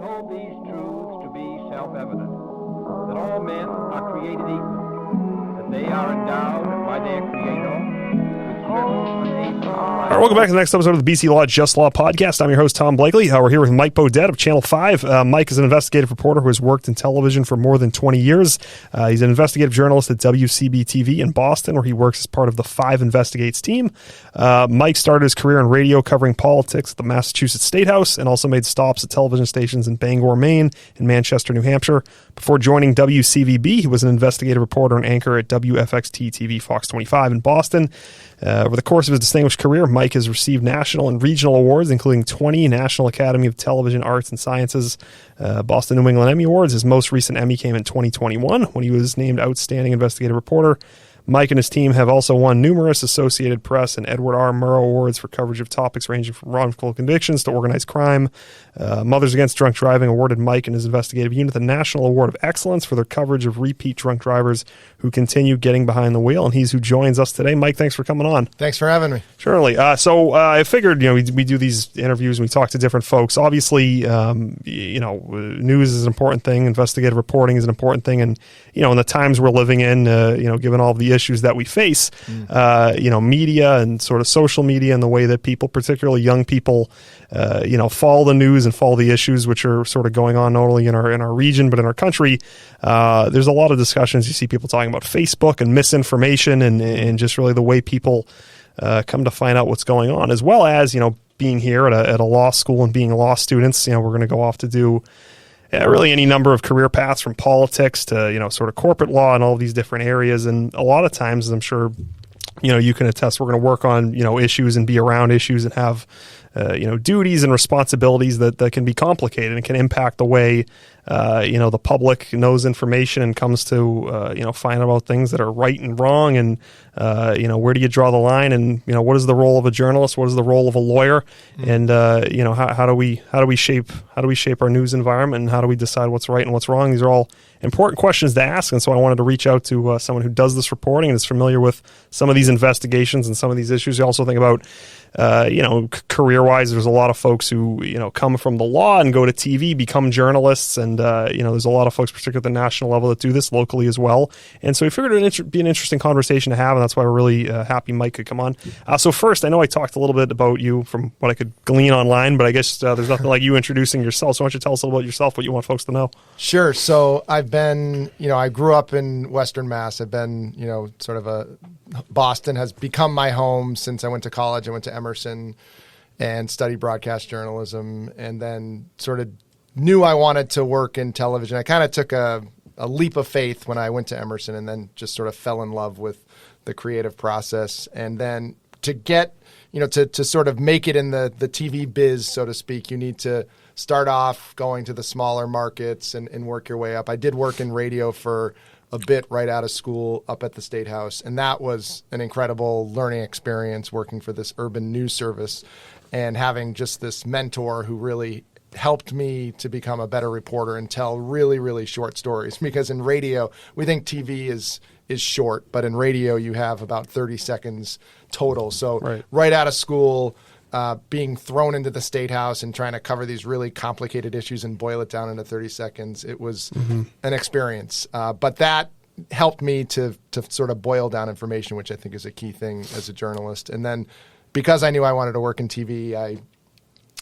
hold these truths to be self-evident, that all men are created equal, that they are endowed by their Creator with certain innate rights. All right, welcome back to the next episode of the BC Law Just Law podcast. I'm your host, Tom Blakely. We're here with Mike Beaudet of Channel 5. Mike is an investigative reporter who has worked in television for more than 20 years. He's an investigative journalist at WCVB TV in Boston, where he works as part of the 5 Investigates team. Mike started his career in radio covering politics at the Massachusetts State House and also made stops at television stations in Bangor, Maine and Manchester, New Hampshire. Before joining WCVB, he was an investigative reporter and anchor at WFXT TV Fox 25 in Boston. Over the course of his distinguished career, Mike has received national and regional awards, including 20 National Academy of Television Arts and Sciences, Boston New England Emmy Awards. His most recent Emmy came in 2021 when he was named Outstanding Investigative Reporter. Mike and his team have also won numerous Associated Press and Edward R. Murrow Awards for coverage of topics ranging from wrongful convictions to organized crime. Mothers Against Drunk Driving awarded Mike and his investigative unit the National Award of Excellence for their coverage of repeat drunk drivers who continue getting behind the wheel. And he's who joins us today. Mike, thanks for coming on. Thanks for having me. Surely. So I figured, we do these interviews and we talk to different folks. Obviously, news is an important thing. Investigative reporting is an important thing. And, in the times we're living in, given all of the issues that we face, media and sort of social media and the way that people, particularly young people, follow the news and follow the issues which are sort of going on not only in our region but in our country. There's a lot of discussions. You see people talking about Facebook and misinformation and just really the way people come to find out what's going on, as well as being here at a law school and being law students. We're going to go off to do really any number of career paths, from politics to sort of corporate law and all of these different areas. And a lot of times, as I'm sure you can attest, we're going to work on issues and be around issues and have duties and responsibilities that can be complicated and can impact the way the public knows information and comes to find out about things that are right and wrong, and where do you draw the line, and what is the role of a journalist, what is the role of a lawyer, and how do we shape our news environment, and how do we decide what's right and what's wrong? These are all important questions to ask, and so I wanted to reach out to someone who does this reporting and is familiar with some of these investigations and some of these issues. You also think about career-wise, there's a lot of folks who, come from the law and go to TV, become journalists, and, there's a lot of folks, particularly at the national level, that do this locally as well. And so we figured it would be an interesting conversation to have, and that's why we're really happy Mike could come on. So first, I know I talked a little bit about you from what I could glean online, but I guess there's nothing like you introducing yourself. So why don't you tell us a little about yourself, what you want folks to know? Sure. So I've been, I grew up in Western Mass. I've been, Boston has become my home since I went to college. I went to Emerson and studied broadcast journalism, and then sort of knew I wanted to work in television. I kind of took a leap of faith when I went to Emerson, and then just sort of fell in love with the creative process. And then to get, to sort of make it in the TV biz, so to speak, you need to start off going to the smaller markets and work your way up. I did work in radio for a bit right out of school up at the State House, and that was an incredible learning experience, working for this urban news service and having just this mentor who really helped me to become a better reporter and tell really, really short stories. Because in radio, we think TV is short, but in radio you have about 30 seconds total. So right out of school, being thrown into the State House and trying to cover these really complicated issues and boil it down into 30 seconds, it was an experience. But that helped me to sort of boil down information, which I think is a key thing as a journalist. And then because I knew I wanted to work in TV, I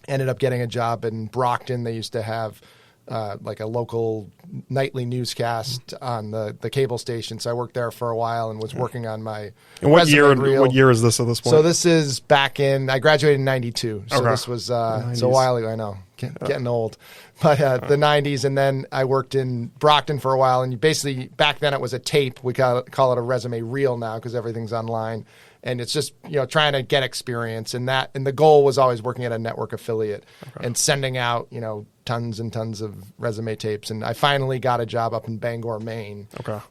ended up getting a job in Brockton. They used to have like a local nightly newscast on the cable station. So I worked there for a while and was working on my What year is this at this point? So this is I graduated in 92. So this was so a while ago. I know, getting old. But the 90s, and then I worked in Brockton for a while. And basically, back then it was a tape. We call it a resume reel now because everything's online. And it's just, trying to get experience. And the goal was always working at a network affiliate and sending out, tons and tons of resume tapes. And I finally got a job up in Bangor, Maine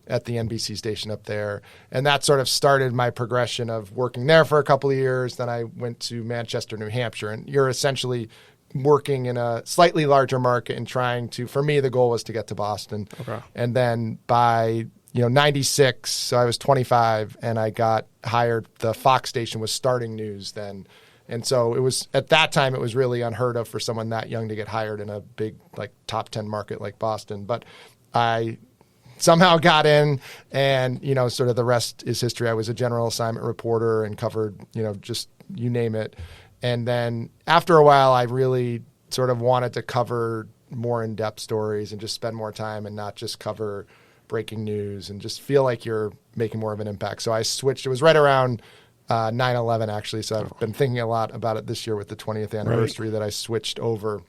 at the NBC station up there. And that sort of started my progression of working there for a couple of years. Then I went to Manchester, New Hampshire. And you're essentially working in a slightly larger market and trying to, for me, the goal was to get to Boston. And then by 96, so I was 25, and I got hired. The Fox station was starting news then, And so it was, at that time, it was really unheard of for someone that young to get hired in a big, like, top 10 market like Boston. But I somehow got in, and, sort of the rest is history. I was a general assignment reporter and covered, just you name it. And then after a while, I really sort of wanted to cover more in-depth stories and just spend more time and not just cover breaking news and just feel like you're making more of an impact. So I switched. It was right around 9/11, actually. So I've been thinking a lot about it this year with the 20th anniversary, that I switched over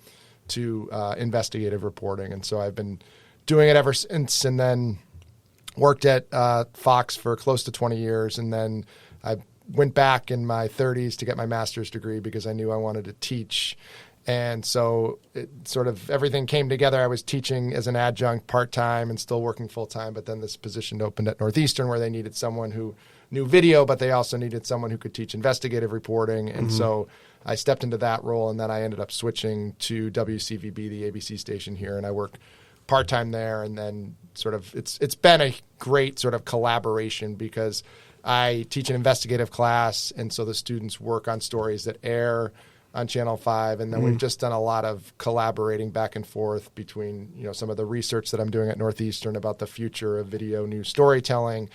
to investigative reporting. And so I've been doing it ever since, and then worked at Fox for close to 20 years. And then I went back in my 30s to get my master's degree because I knew I wanted to teach. And so it sort of everything came together. I was teaching as an adjunct part-time and still working full-time, but then this position opened at Northeastern where they needed someone who knew video, but they also needed someone who could teach investigative reporting. And so I stepped into that role, and then I ended up switching to WCVB, the ABC station here, and I work part-time there. And then sort of it's been a great sort of collaboration because I teach an investigative class, and so the students work on stories that air on Channel 5, and then we've just done a lot of collaborating back and forth between some of the research that I'm doing at Northeastern about the future of video news storytelling.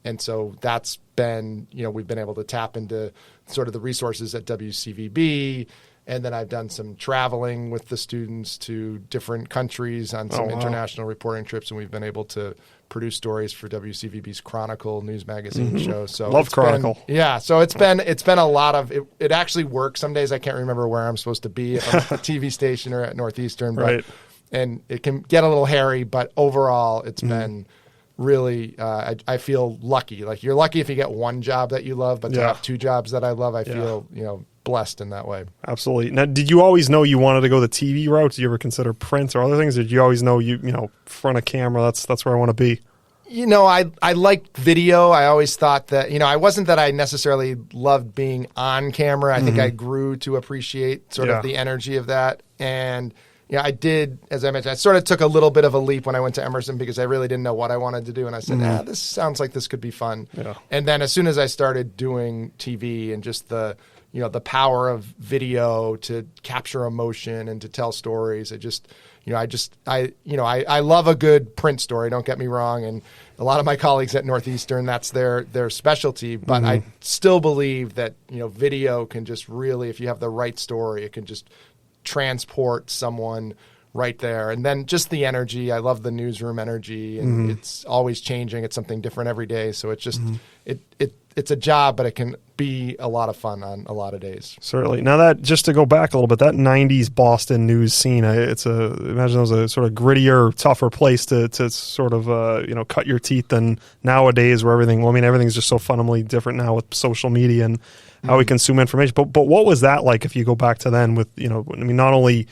And so that's been, we've been able to tap into sort of the resources at WCVB. And then I've done some traveling with the students to different countries on some international reporting trips, and we've been able to produce stories for WCVB's Chronicle news magazine show. So love Chronicle. So it's been a lot of it actually works. Some days I can't remember where I'm supposed to be, if I'm at the TV station or at Northeastern, but and it can get a little hairy, but overall it's been really I feel lucky. Like, you're lucky if you get one job that you love, but to have two jobs that I love, I feel blessed in that way. Absolutely. Now, did you always know you wanted to go the TV route? Did you ever consider print or other things? Did you always know front of camera, that's where I want to be? I liked video. I always thought that, I wasn't that I necessarily loved being on camera. I think I grew to appreciate sort of the energy of that. And I did, as I mentioned, I sort of took a little bit of a leap when I went to Emerson because I really didn't know what I wanted to do. And I said, this sounds like this could be fun. Yeah. And then as soon as I started doing TV and just the power of video to capture emotion and to tell stories, I love a good print story, don't get me wrong. And a lot of my colleagues at Northeastern, that's their specialty. But I still believe that, video can just really, if you have the right story, it can just transport someone right there. And then just the energy. I love the newsroom energy, and it's always changing. It's something different every day. So it's just it's a job, but it can be a lot of fun on a lot of days. Certainly. Now, that, just to go back a little bit, that 90s Boston news scene, imagine it was a sort of grittier, tougher place to sort of cut your teeth than nowadays, where everything's just so fundamentally different now with social media and how we consume information. But what was that like if you go back to then with, not only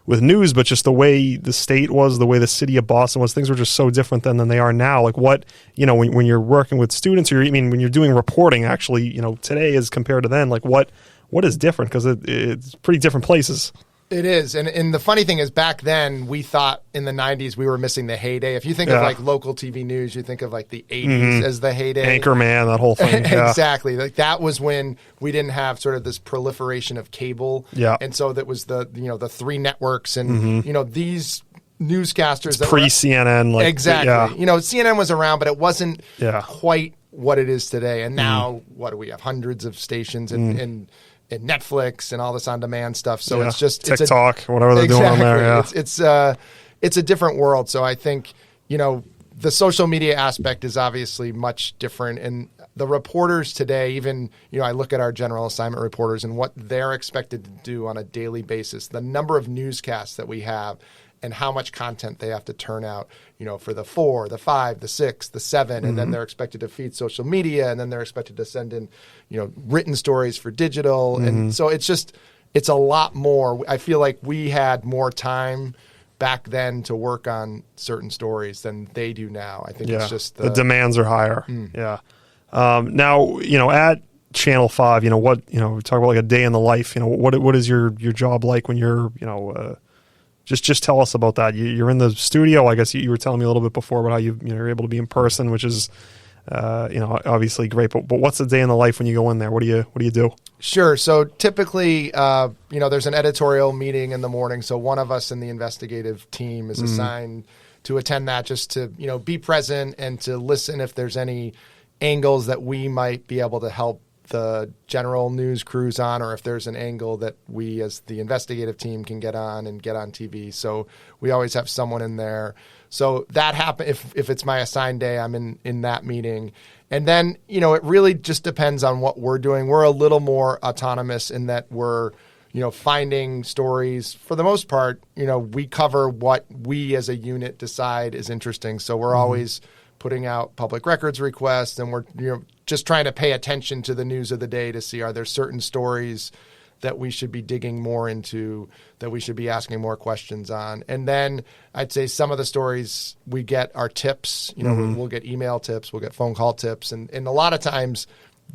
with news, but just the way the state was, the way the city of Boston was, things were just so different then than they are now. Like, what, when you're working with students, or when you're doing reporting, actually, today as compared to then, like what is different? Because it's pretty different places. It is. And the funny thing is, back then, we thought in the 90s we were missing the heyday. If you think of like local TV news, you think of like the 80s as the heyday. Anchorman, that whole thing. Exactly. Like, that was when we didn't have sort of this proliferation of cable. Yeah. And so that was the three networks and, these newscasters. It's pre-CNN. Exactly. CNN was around, but it wasn't quite what it is today. And now, what do we have? Hundreds of stations and Netflix and all this on-demand stuff. So it's just TikTok, whatever they're doing on there. Yeah. It's a different world. So I think the social media aspect is obviously much different, and the reporters today, even I look at our general assignment reporters and what they're expected to do on a daily basis. The number of newscasts that we have, and how much content they have to turn out, for the 4, the 5, the 6, the 7, and then they're expected to feed social media, and then they're expected to send in, written stories for digital. And so it's a lot more. I feel like we had more time back then to work on certain stories than they do now. I think it's just the demands are higher. Yeah. Now, at Channel 5, we talk about like a day in the life, what is your job like when you're, Just tell us about that. You're in the studio. I guess you were telling me a little bit before about how you're able to be in person, which is obviously great. But what's the day in the life when you go in there? What do you do? Sure. So typically, there's an editorial meeting in the morning. So one of us in the investigative team is assigned to attend that, just to, be present and to listen if there's any angles that we might be able to help the general news crews on, or if there's an angle that we as the investigative team can get on TV. So we always have someone in there. So that happen if it's my assigned day, I'm in that meeting. And then, it really just depends on what we're doing. We're a little more autonomous in that we're, finding stories. For the most part, we cover what we as a unit decide is interesting. So we're always putting out public records requests, and we're just trying to pay attention to the news of the day to see, are there certain stories that we should be digging more into, that we should be asking more questions on. And then I'd say some of the stories we get are tips. We'll get email tips, we'll get phone call tips, and a lot of times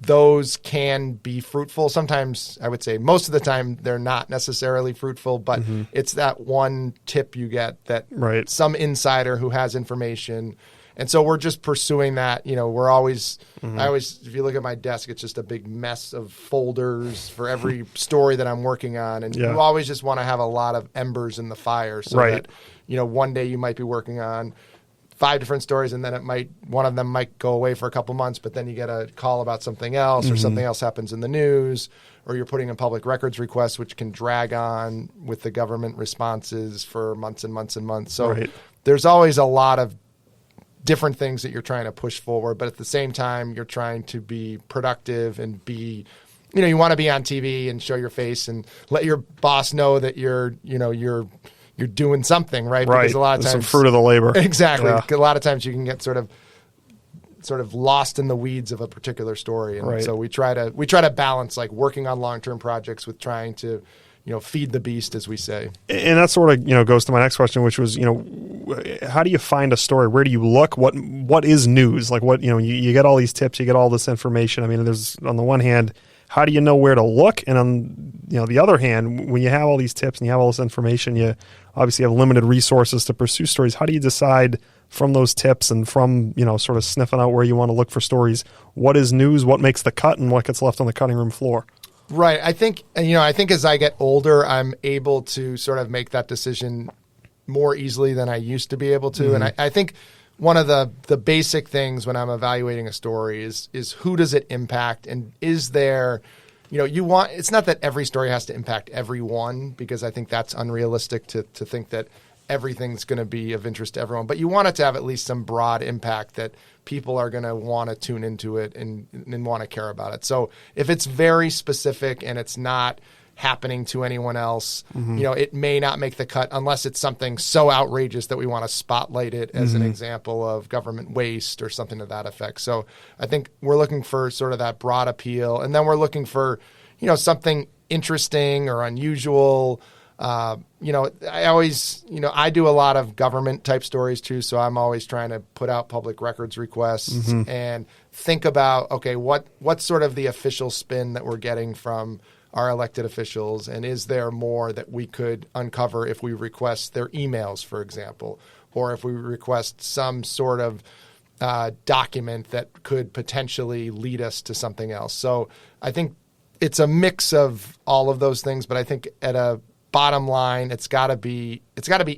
those can be fruitful. Sometimes, I would say most of the time, they're not necessarily fruitful, but it's that one tip you get that some insider who has information. And so we're just pursuing that. We're always, if you look at my desk, it's just a big mess of folders for every story that I'm working on. And you always just want to have a lot of embers in the fire so that, one day you might be working on 5 different stories, and then one of them might go away for a couple months, but then you get a call about something else, or something else happens in the news, or you're putting in public records requests, which can drag on with the government responses for months and months and months. So there's always a lot of different things that you're trying to push forward, but at the same time, you're trying to be productive and be, you want to be on TV and show your face and let your boss know that you're doing something, right? Because a lot of times, some fruit of the labor. Exactly. A lot of times you can get sort of lost in the weeds of a particular story, and so we try to balance like working on long-term projects with trying to feed the beast, as we say. And that sort of, goes to my next question, which was, how do you find a story? Where do you look? What is news? Like what, you get all these tips, you get all this information. I mean, there's, on the one hand, how do you know where to look? And on, the other hand, when you have all these tips and you have all this information, you obviously have limited resources to pursue stories. How do you decide from those tips and from, sort of sniffing out where you want to look for stories, what is news, what makes the cut, and what gets left on the cutting room floor? Right. I think as I get older, I'm able to sort of make that decision more easily than I used to be able to. And I think one of the basic things when I'm evaluating a story is who does it impact, and is there, it's not that every story has to impact everyone, because I think that's unrealistic to think that everything's going to be of interest to everyone, but you want it to have at least some broad impact that people are going to want to tune into it and want to care about it. So if it's very specific and it's not happening to anyone else, it may not make the cut unless it's something so outrageous that we want to spotlight it as an example of government waste or something to that effect. So I think we're looking for sort of that broad appeal, and then we're looking for, something interesting or unusual. I always, I do a lot of government type stories too. So I'm always trying to put out public records requests and think about, okay, what's sort of the official spin that we're getting from our elected officials? And is there more that we could uncover if we request their emails, for example, or if we request some sort of document that could potentially lead us to something else? So I think it's a mix of all of those things, but I think at a bottom line, it's got to be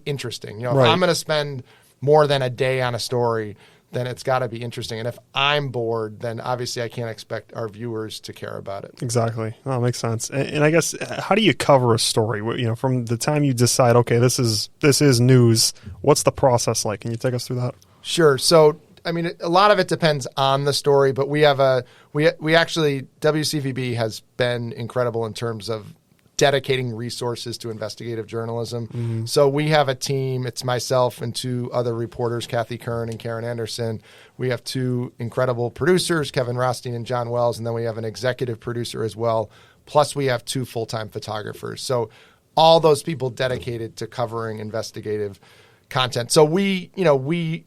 interesting. If I'm going to spend more than a day on a story, then it's got to be interesting. And if I'm bored, then obviously I can't expect our viewers to care about it. Exactly. Oh, makes sense. And I guess, how do you cover a story? From the time you decide, okay, this is news, what's the process like? Can you take us through that? Sure. So, I mean, a lot of it depends on the story, but we actually, WCVB has been incredible in terms of dedicating resources to investigative journalism. So we have a team. It's myself and 2 other reporters, Kathy Curran and Karen Anderson. We have 2 incredible producers, Kevin Rothstein and John Wells, and then we have an executive producer as well. Plus we have 2 full-time photographers. So all those people dedicated to covering investigative content. So we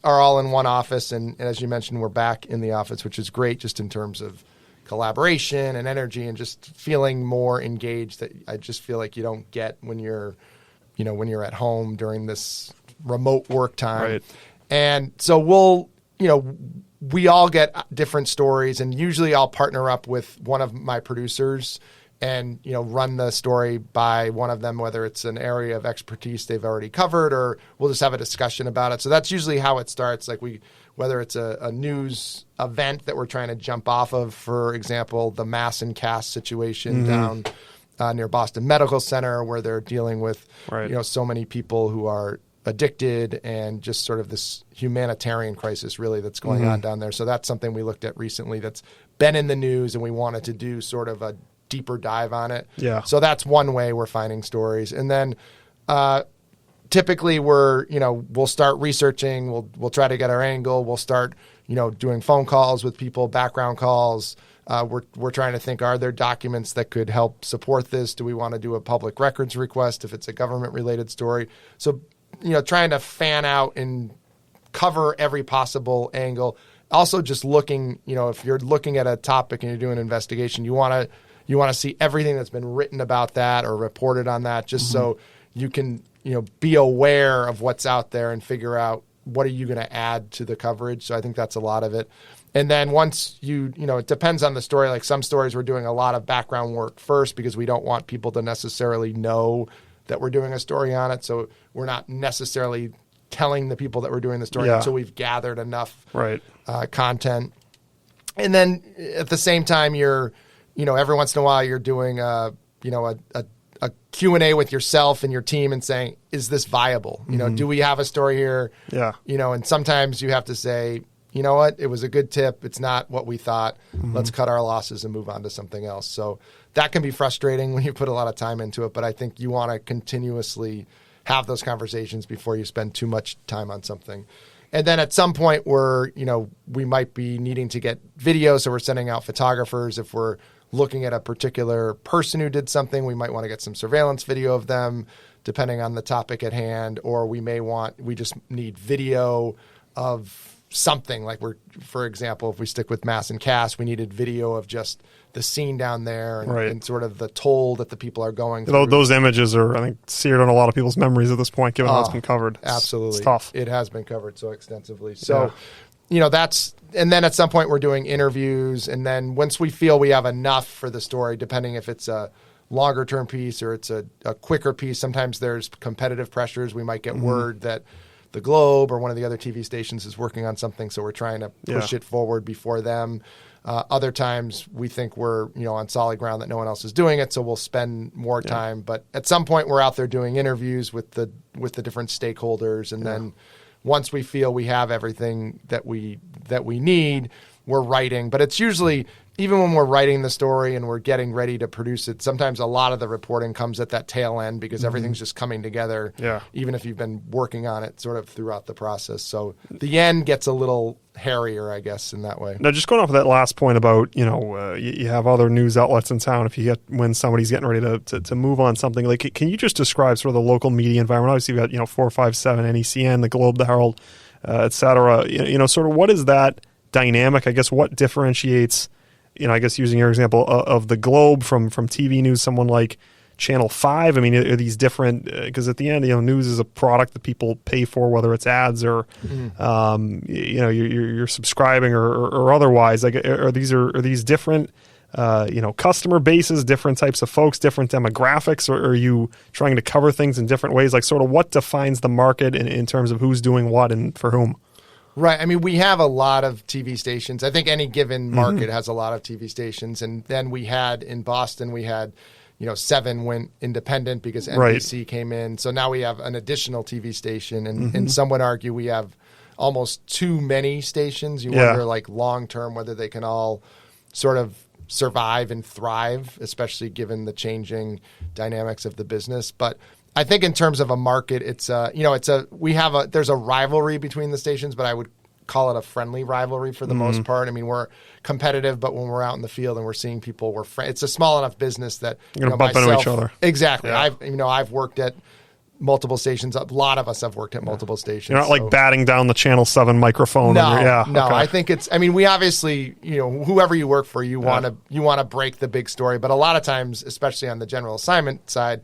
are all in one office, and as you mentioned, we're back in the office, which is great just in terms of collaboration and energy and just feeling more engaged that I just feel like you don't get when you're at home during this remote work time. Right. And so we all get different stories, and usually I'll partner up with one of my producers and, run the story by one of them, whether it's an area of expertise they've already covered, or we'll just have a discussion about it. So that's usually how it starts. Like whether it's a news event that we're trying to jump off of, for example, the mass and cast situation down near Boston Medical Center, where they're dealing with, so many people who are addicted, and just sort of this humanitarian crisis really that's going on down there. So that's something we looked at recently that's been in the news, and we wanted to do sort of a deeper dive on it. Yeah. So that's one way we're finding stories. And then typically we'll start researching, we'll try to get our angle, we'll start, doing phone calls with people, background calls. We're trying to think, are there documents that could help support this? Do we want to do a public records request if it's a government related story? So, trying to fan out and cover every possible angle. Also just looking, if you're looking at a topic and you're doing an investigation, you want to see everything that's been written about that or reported on that, just so you can, be aware of what's out there and figure out what are you going to add to the coverage. So I think that's a lot of it. And then once it depends on the story. Like some stories we're doing a lot of background work first, because we don't want people to necessarily know that we're doing a story on it. So we're not necessarily telling the people that we're doing the story until we've gathered enough content. And then at the same time, you're, every once in a while you're doing a Q&A with yourself and your team and saying, is this viable? Do we have a story here? Yeah. And sometimes you have to say, you know what, it was a good tip. It's not what we thought. Let's cut our losses and move on to something else. So that can be frustrating when you put a lot of time into it, but I think you want to continuously have those conversations before you spend too much time on something. And then at some point we might be needing to get video, so we're sending out photographers. If we're looking at a particular person who did something, we might want to get some surveillance video of them, depending on the topic at hand, or we just need video of something. Like for example, if we stick with mass and cast, we needed video of just the scene down there and sort of the toll that the people are going through. Those images are, I think, seared on a lot of people's memories at this point, given how it's been covered. Absolutely. It's tough. It has been covered so extensively. So, and then at some point we're doing interviews, and then once we feel we have enough for the story, depending if it's a longer term piece or it's a quicker piece, sometimes there's competitive pressures. We might get word that the Globe or one of the other TV stations is working on something, so we're trying to push it forward before them. Other times we think we're on solid ground that no one else is doing it, so we'll spend more time. But at some point we're out there doing interviews with the different stakeholders, and then once we feel we have everything that we need, we're writing. But it's usually, even when we're writing the story and we're getting ready to produce it, sometimes a lot of the reporting comes at that tail end, because everything's just coming together, even if you've been working on it sort of throughout the process. So the end gets a little hairier, I guess, in that way. Now, just going off of that last point about, you have other news outlets in town, when somebody's getting ready to move on something, like, can you just describe sort of the local media environment? Obviously, you've got, 457, NECN, the Globe, the Herald, et cetera. Sort of what is that dynamic? I guess what differentiates, I guess using your example of the Globe from TV news, someone like Channel 5, I mean, are these different? Because at the end, news is a product that people pay for, whether it's ads or, you're subscribing or otherwise. Like, are these different, customer bases, different types of folks, different demographics, or are you trying to cover things in different ways? Like, sort of what defines the market in terms of who's doing what and for whom? Right. I mean, we have a lot of TV stations. I think any given market has a lot of TV stations. And then we had in Boston, 7 went independent because NBC came in. So now we have an additional TV station. And some would argue we have almost too many stations. You wonder, like, long term, whether they can all sort of survive and thrive, especially given the changing dynamics of the business. But I think in terms of a market, there's a rivalry between the stations, but I would call it a friendly rivalry for the most part. I mean, we're competitive, but when we're out in the field and we're seeing people, it's a small enough business that you're going to bump into each other. Exactly. Yeah. I've worked at multiple stations. A lot of us have worked at multiple stations. You're not like batting down the Channel 7 microphone. No. I think we obviously, whoever you work for, you want to break the big story, but a lot of times, especially on the general assignment side,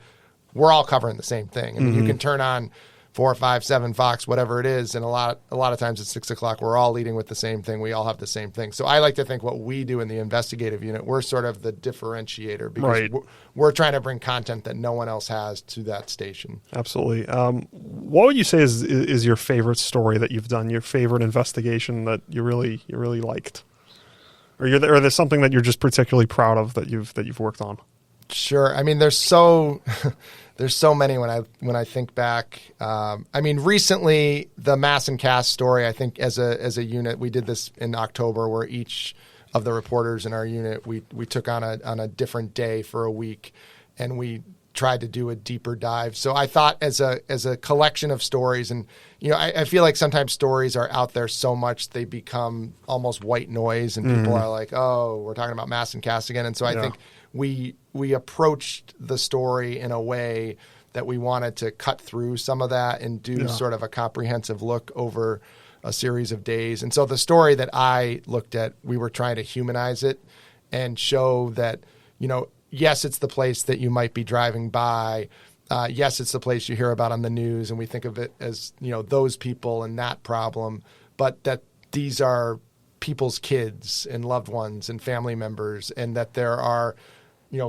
we're all covering the same thing. I mean, you can turn on 4, 5, 7, Fox, whatever it is. And a lot of times at 6 o'clock, we're all leading with the same thing. We all have the same thing. So I like to think what we do in the investigative unit, we're sort of the differentiator because we're trying to bring content that no one else has to that station. Absolutely. What would you say is your favorite story that you've done? Your favorite investigation that you really liked, or there's something that you're just particularly proud of that you've worked on? Sure. I mean, there's so many when I think back. I mean, recently the Mass and Cast story. I think as a unit, we did this in October, where each of the reporters in our unit we took on a different day for a week, and we tried to do a deeper dive. So I thought as a collection of stories, and I feel like sometimes stories are out there so much they become almost white noise, and people are like, oh, we're talking about Mass and Cast again. And so I think we approached the story in a way that we wanted to cut through some of that and do sort of a comprehensive look over a series of days. And so the story that I looked at, we were trying to humanize it and show that, yes, it's the place that you might be driving by. Yes, it's the place you hear about on the news, and we think of it as, those people and that problem, but that these are people's kids and loved ones and family members, and that there are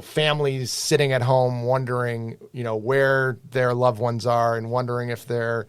families sitting at home wondering, where their loved ones are, and wondering if they're,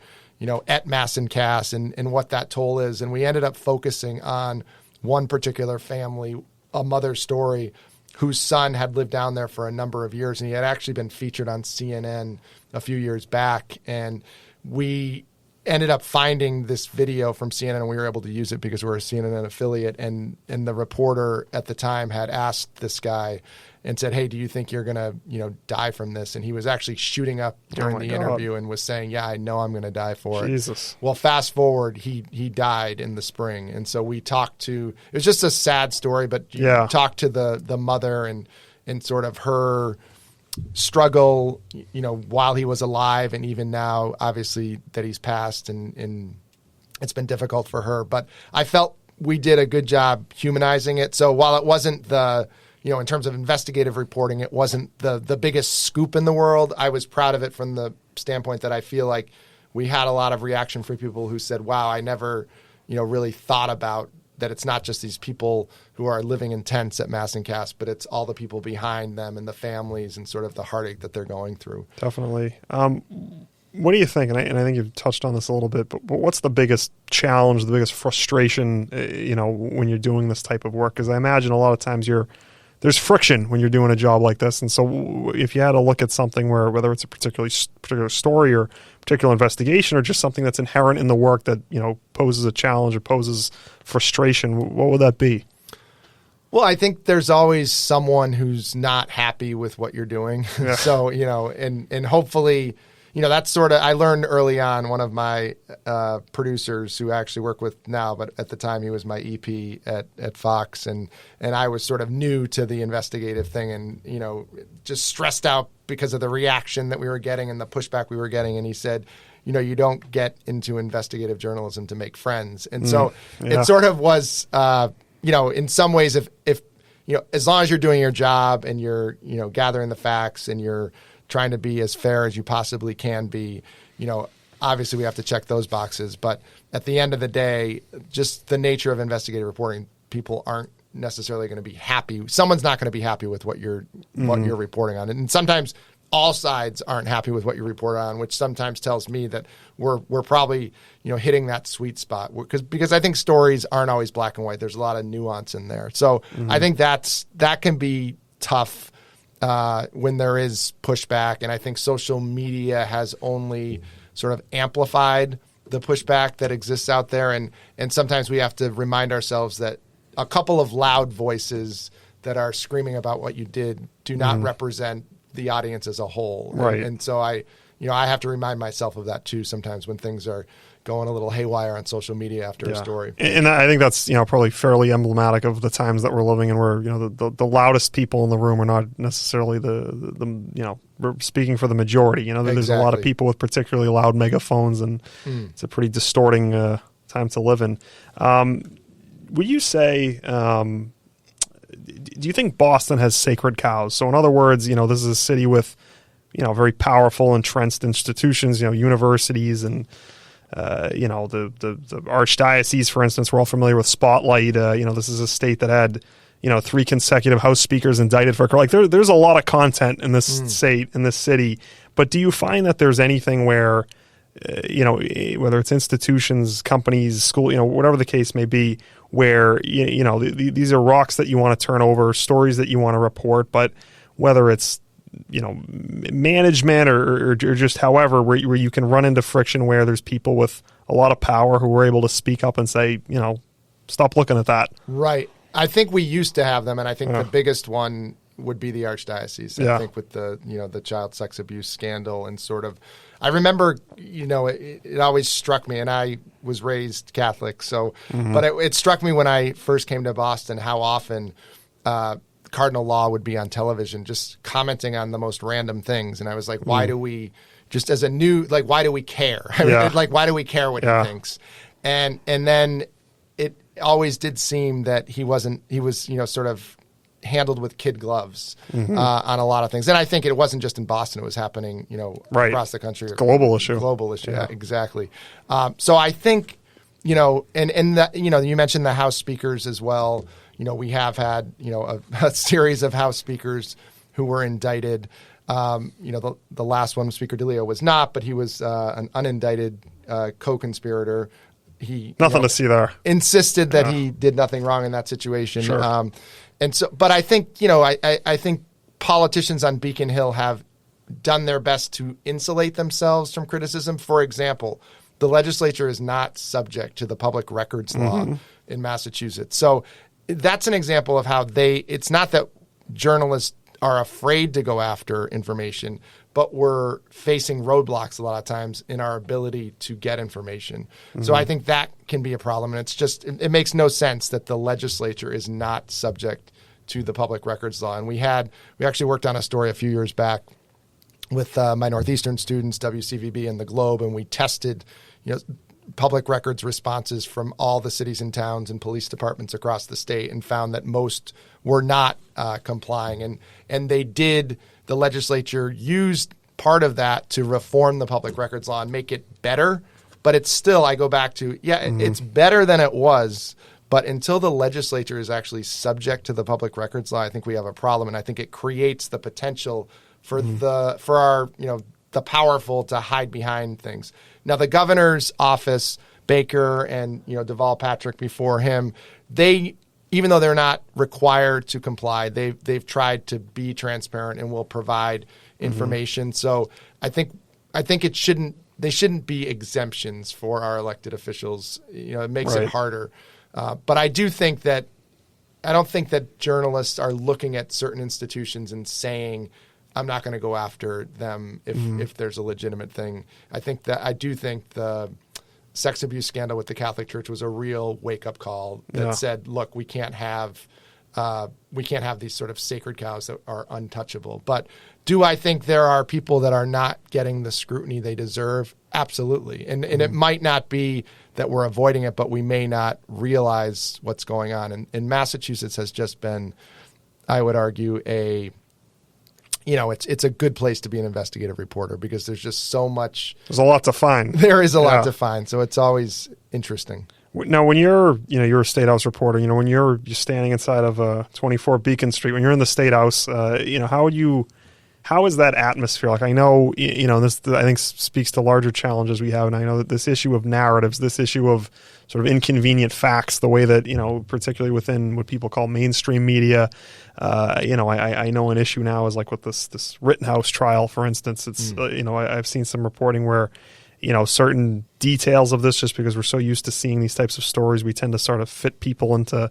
at Mass and Cast, and what that toll is. And we ended up focusing on one particular family, a mother's story, whose son had lived down there for a number of years, and he had actually been featured on CNN a few years back. And we ended up finding this video from CNN, and we were able to use it because we're a CNN affiliate. And the reporter at the time had asked this guy and said, hey, do you think you're going to, die from this? And he was actually shooting up during the interview and was saying, yeah, I know I'm going to die for it. Well, fast forward, he died in the spring. And so we talked to, it was just a sad story, but you talked to the mother and sort of her struggle, while he was alive, and even now, obviously, that he's passed, and it's been difficult for her. But I felt we did a good job humanizing it. So while it wasn't in terms of investigative reporting, it wasn't the biggest scoop in the world, I was proud of it from the standpoint that I feel like we had a lot of reaction from people who said, wow, I never, really thought about that it's not just these people who are living in tents at Mass and Cast, but it's all the people behind them and the families and sort of the heartache that they're going through. Definitely. What do you think? And I think you've touched on this a little bit, but what's the biggest challenge, the biggest frustration, when you're doing this type of work? Because I imagine a lot of times there's friction when you're doing a job like this. And so if you had to look at something whether it's a particular story or particular investigation, or just something that's inherent in the work that, poses a challenge or poses frustration, what would that be? Well, I think there's always someone who's not happy with what you're doing. Yeah. So, and hopefully, that's sort of, I learned early on, one of my producers who I actually work with now, but at the time he was my EP at Fox, and I was sort of new to the investigative thing, and, just stressed out because of the reaction that we were getting and the pushback we were getting. And he said, you don't get into investigative journalism to make friends. And so it sort of was, in some ways, if as long as you're doing your job and you're, gathering the facts and you're trying to be as fair as you possibly can be, obviously we have to check those boxes. But at the end of the day, just the nature of investigative reporting, people aren't necessarily going to be happy. Someone's not going to be happy with what you're reporting on. And sometimes all sides aren't happy with what you report on, which sometimes tells me that we're probably, hitting that sweet spot, because I think stories aren't always black and white. There's a lot of nuance in there. So I think that can be tough when there is pushback. And I think social media has only sort of amplified the pushback that exists out there. And sometimes we have to remind ourselves that a couple of loud voices that are screaming about what you did do not represent the audience as a whole. Right. And so I have to remind myself of that too sometimes when things are going a little haywire on social media after a story. And I think that's, probably fairly emblematic of the times that we're living in, where, the loudest people in the room are not necessarily the we're speaking for the majority. There's a lot of people with particularly loud megaphones, and it's a pretty distorting time to live in. Would you say, do you think Boston has sacred cows? So in other words, this is a city with very powerful, entrenched institutions, universities and, the archdiocese, for instance. We're all familiar with Spotlight. This is a state that had, 3 consecutive House speakers indicted for, like, there's a lot of content in this state, in this city. But do you find that there's anything where, whether it's institutions, companies, school, whatever the case may be, where, these are rocks that you want to turn over, stories that you want to report, but whether it's, management or just however, where you can run into friction where there's people with a lot of power who are able to speak up and say, stop looking at that. Right. I think we used to have them, and I think the biggest one would be the archdiocese. I think with the child sex abuse scandal and sort of, I remember, it always struck me, and I was raised Catholic, so, but it struck me when I first came to Boston how often Cardinal Law would be on television just commenting on the most random things. And I was like, why do we, just as a new, like, why do we care? I mean, like, why do we care what he thinks? And then it always did seem that he was, sort of handled with kid gloves on a lot of things. And I think it wasn't just in Boston. It was happening, across the country. Global issue. Global issue, yeah, exactly. So I think, and you mentioned the House speakers as well. We have had, a series of House speakers who were indicted. The last one, Speaker DeLeo, was not, but he was an unindicted co-conspirator. He nothing to see there. Insisted that he did nothing wrong in that situation. Sure. And so, but I think, I think politicians on Beacon Hill have done their best to insulate themselves from criticism. For example, the legislature is not subject to the public records law in Massachusetts. So that's an example of how it's not that journalists are afraid to go after information, but we're facing roadblocks a lot of times in our ability to get information. So I think that can be a problem. And it's just, it makes no sense that the legislature is not subject to the public records law. And we actually worked on a story a few years back with my Northeastern students, WCVB and the Globe, and we tested, public records responses from all the cities and towns and police departments across the state, and found that most were not complying. And the legislature used part of that to reform the public records law and make it better. But it's still, I go back to, it's better than it was. But until the legislature is actually subject to the public records law, I think we have a problem. And I think it creates the potential for our the powerful to hide behind things. Now, the governor's office, Baker and Deval Patrick before him, even though they're not required to comply, they've tried to be transparent and will provide information. So I think they shouldn't be exemptions for our elected officials. It makes it harder. But I don't think that journalists are looking at certain institutions and saying, I'm not going to go after them if there's a legitimate thing. I do think the sex abuse scandal with the Catholic Church was a real wake up call that said, look, we can't have these sort of sacred cows that are untouchable. But do I think there are people that are not getting the scrutiny they deserve? Absolutely. And it might not be that we're avoiding it, but we may not realize what's going on. And Massachusetts has just been, I would argue, it's a good place to be an investigative reporter because there's just so much. There's a lot to find. There is a lot to find. So it's always interesting. Now, when you're a State House reporter, when you're standing inside of 24 Beacon Street, when you're in the State House, how is that atmosphere? Like, I know, this I think speaks to larger challenges we have. And I know that this issue of narratives, this issue of sort of inconvenient facts, the way that, particularly within what people call mainstream media, I know an issue now is like with this Rittenhouse trial, for instance. It's, I've seen some reporting where, certain details of this, just because we're so used to seeing these types of stories, we tend to sort of fit people into,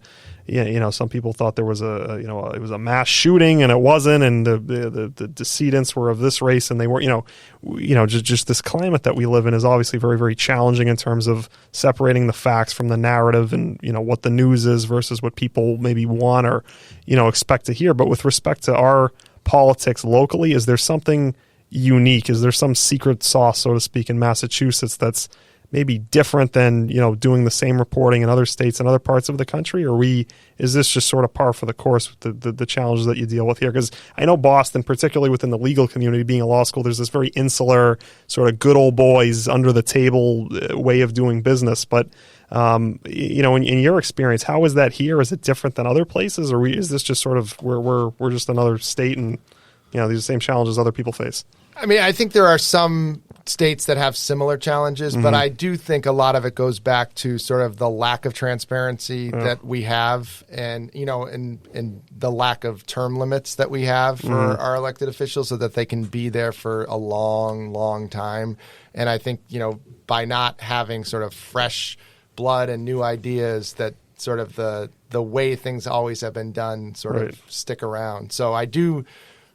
some people thought there was it was a mass shooting and it wasn't, and the decedents were of this race and they were, just this climate that we live in is obviously very, very challenging in terms of separating the facts from the narrative and, what the news is versus what people maybe want or, expect to hear. But with respect to our politics locally, is there something unique? Is there some secret sauce, so to speak, in Massachusetts that's maybe different than, doing the same reporting in other states and other parts of the country? Or is this just sort of par for the course with the challenges that you deal with here? Because I know Boston, particularly within the legal community, being a law school, there's this very insular sort of good old boys under the table way of doing business. But, in your experience, how is that here? Is it different than other places? Or is this just sort of we're just another state and, these are the same challenges other people face? I mean, I think there are some states that have similar challenges, but I do think a lot of it goes back to sort of the lack of transparency that we have, and and the lack of term limits that we have for our elected officials, so that they can be there for a long, long time. And I think by not having sort of fresh blood and new ideas, that sort of the way things always have been done sort of stick around. So I do,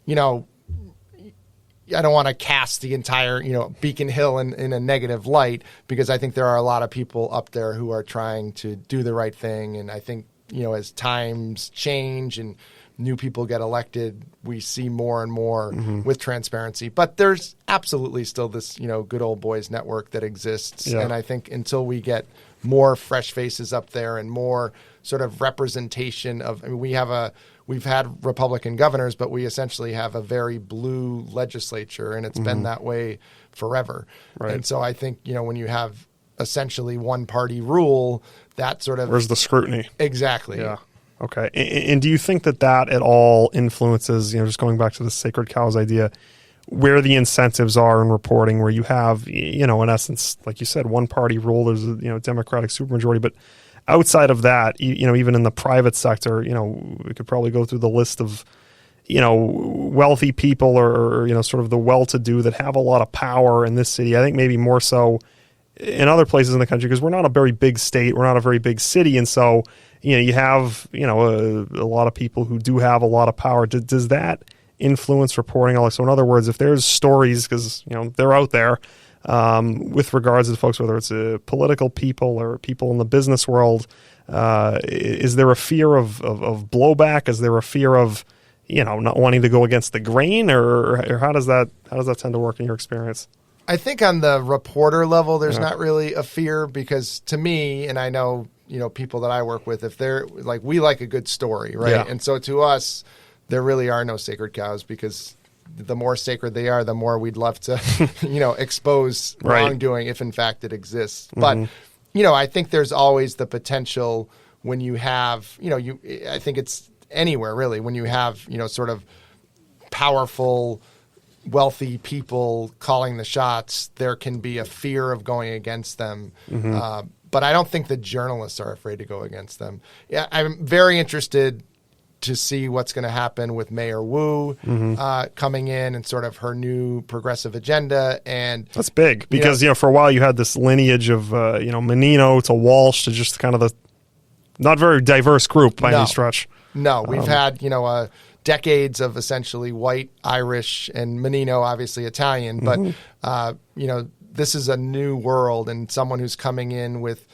I don't want to cast the entire, Beacon Hill in a negative light, because I think there are a lot of people up there who are trying to do the right thing. And I think, as times change and new people get elected, we see more and more with transparency. But there's absolutely still this, good old boys network that exists. Yeah. And I think until we get more fresh faces up there and more sort of representation of, we've had Republican governors, but we essentially have a very blue legislature, and it's been that way forever. Right. And so I think, when you have essentially one party rule, that sort of... Where's the scrutiny? Exactly. Yeah. Okay. And do you think that at all influences, just going back to the sacred cows idea, where the incentives are in reporting, where you have, in essence, like you said, one party rule, there's a, Democratic supermajority, but outside of that, even in the private sector, we could probably go through the list of, wealthy people or sort of the well-to-do that have a lot of power in this city. I think maybe more so in other places in the country, because we're not a very big state, we're not a very big city, and so you have a lot of people who do have a lot of power. Does that influence reporting? So in other words, if there's stories, because they're out there, with regards to the folks, whether it's political people or people in the business world, is there a fear of blowback? Is there a fear of not wanting to go against the grain, or how does that tend to work in your experience? I think on the reporter level, there's not really a fear, because to me, and I know people that I work with, if they're like, we like a good story, right? Yeah. And so to us, there really are no sacred cows, because the more sacred they are, the more we'd love to, expose wrongdoing, if in fact it exists. But, I think there's always the potential when you have, I think it's anywhere really, when you have, sort of powerful, wealthy people calling the shots, there can be a fear of going against them. But I don't think the journalists are afraid to go against them. Yeah, I'm very interested to see what's going to happen with Mayor Wu coming in and sort of her new progressive agenda. And that's big, because for a while you had this lineage of Menino to Walsh to just kind of the not very diverse group by any stretch. No, we've had decades of essentially white, Irish, and Menino obviously Italian, but this is a new world, and someone who's coming in with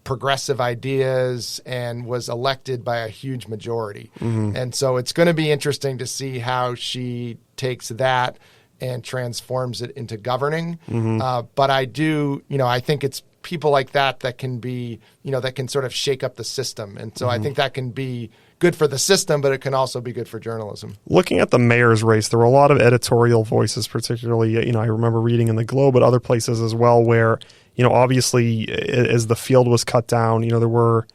progressive ideas and was elected by a huge majority. And so it's going to be interesting to see how she takes that and transforms it into governing. But I do, I think it's people like that can be, that can sort of shake up the system. And so I think that can be good for the system, but it can also be good for journalism. Looking at the mayor's race, there were a lot of editorial voices, particularly, I remember reading in the Globe, but other places as well, where, obviously as the field was cut down, there were,